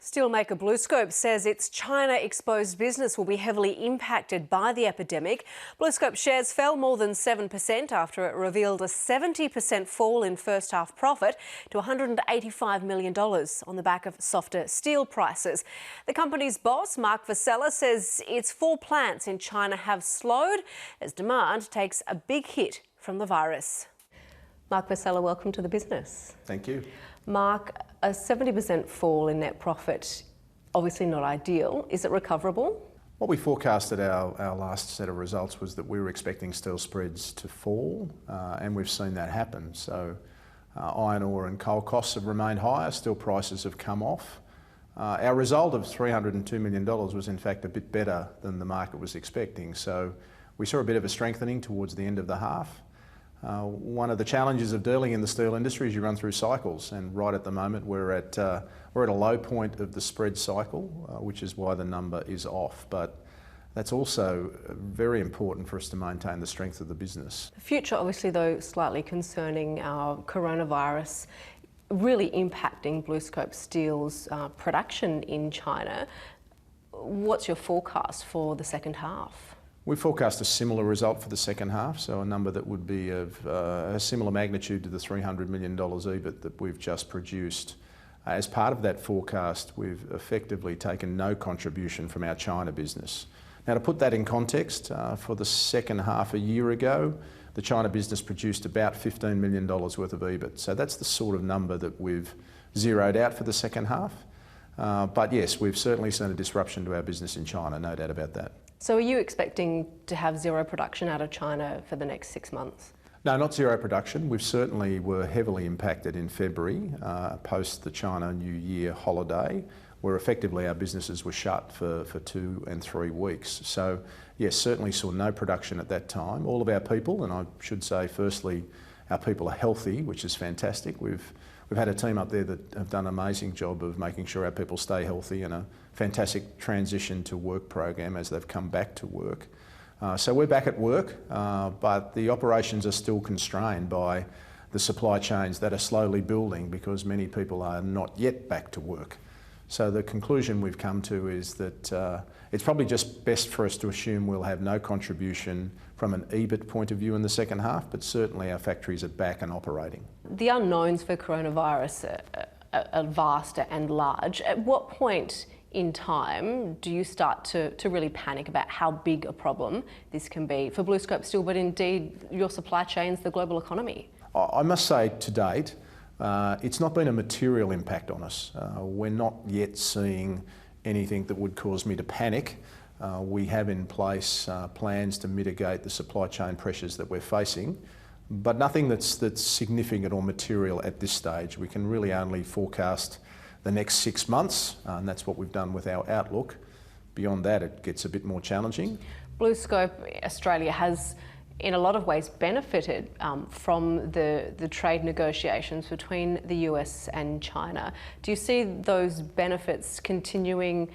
Steelmaker BlueScope says its China-exposed business will be heavily impacted by the epidemic. BlueScope shares fell more than 7% after it revealed a 70% fall in first-half profit to $185 million on the back of softer steel prices. The company's boss, Mark Vassella, says its 4 plants in China have slowed as demand takes a big hit from the virus. Mark Vassella, welcome to the business. Thank you. Mark, a 70% fall in net profit, obviously not ideal. Is it recoverable? What we forecasted our last set of results was that we were expecting steel spreads to fall, and we've seen that happen. So iron ore and coal costs have remained higher, steel prices have come off. Our result of $302 million was in fact a bit better than the market was expecting. So we saw a bit of a strengthening towards the end of the half. One of the challenges of dealing in the steel industry is you run through cycles, and right at the moment we're at a low point of the spread cycle, which is why the number is off. But that's also very important for us to maintain the strength of the business. The future, obviously, though, slightly concerning our coronavirus really impacting BlueScope Steel's production in China. What's your forecast for the second half? We forecast a similar result for the second half, so a number that would be of a similar magnitude to the $300 million EBIT that we've just produced. As part of that forecast, we've effectively taken no contribution from our China business. Now, to put that in context, for the second half a year ago, the China business produced about $15 million worth of EBIT. So that's the sort of number that we've zeroed out for the second half. But yes, we've certainly seen a disruption to our business in China, no doubt about that. So are you expecting to have zero production out of China for the next 6 months? No, not zero production. We certainly were heavily impacted in February, post the China New Year holiday, where effectively our businesses were shut for 2 and 3 weeks. So yes, certainly saw no production at that time. All of our people, and I should say firstly, our people are healthy, which is fantastic. We've had a team up there that have done an amazing job of making sure our people stay healthy, and a fantastic transition to work program as they've come back to work. So we're back at work, but the operations are still constrained by the supply chains that are slowly building because many people are not yet back to work. So the conclusion we've come to is that it's probably just best for us to assume we'll have no contribution from an EBIT point of view in the second half, but certainly our factories are back and operating. The unknowns for coronavirus are vast and large. At what point in time do you start to really panic about how big a problem this can be for BlueScope Steel, but indeed your supply chains, the global economy? I must say to date, it's not been a material impact on us. We're not yet seeing anything that would cause me to panic. We have in place plans to mitigate the supply chain pressures that we're facing, but nothing that's significant or material at this stage. We can really only forecast the next 6 months, and that's what we've done with our outlook. Beyond that, it gets a bit more challenging. BlueScope Australia has in a lot of ways benefited from the trade negotiations between the US and China. Do you see those benefits continuing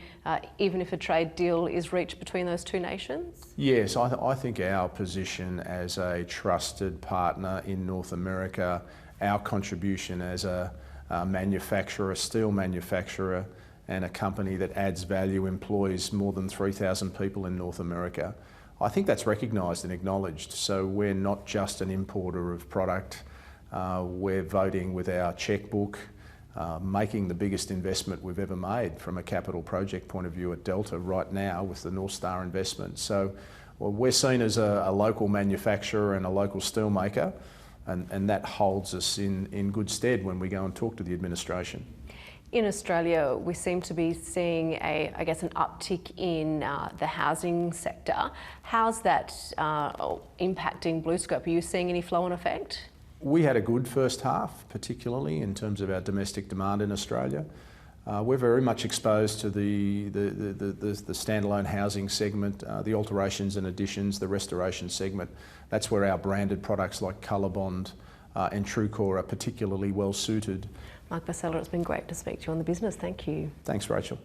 even if a trade deal is reached between those two nations? Yes, I think our position as a trusted partner in North America, our contribution as a manufacturer, a steel manufacturer, and a company that adds value, employs more than 3,000 people in North America, I think that's recognised and acknowledged. So we're not just an importer of product, we're voting with our chequebook, making the biggest investment we've ever made from a capital project point of view at Delta right now with the North Star investment. So we're seen as a local manufacturer and a local steelmaker, and that holds us in good stead when we go and talk to the administration. In Australia, we seem to be seeing an uptick in the housing sector. How's that impacting BlueScope? Are you seeing any flow-on effect? We had a good first half, particularly in terms of our domestic demand in Australia. We're very much exposed to the standalone housing segment, the alterations and additions, the restoration segment. That's where our branded products like Colorbond and TrueCore are particularly well suited. Mark Vassella, it's been great to speak to you on the business. Thank you. Thanks, Rachel.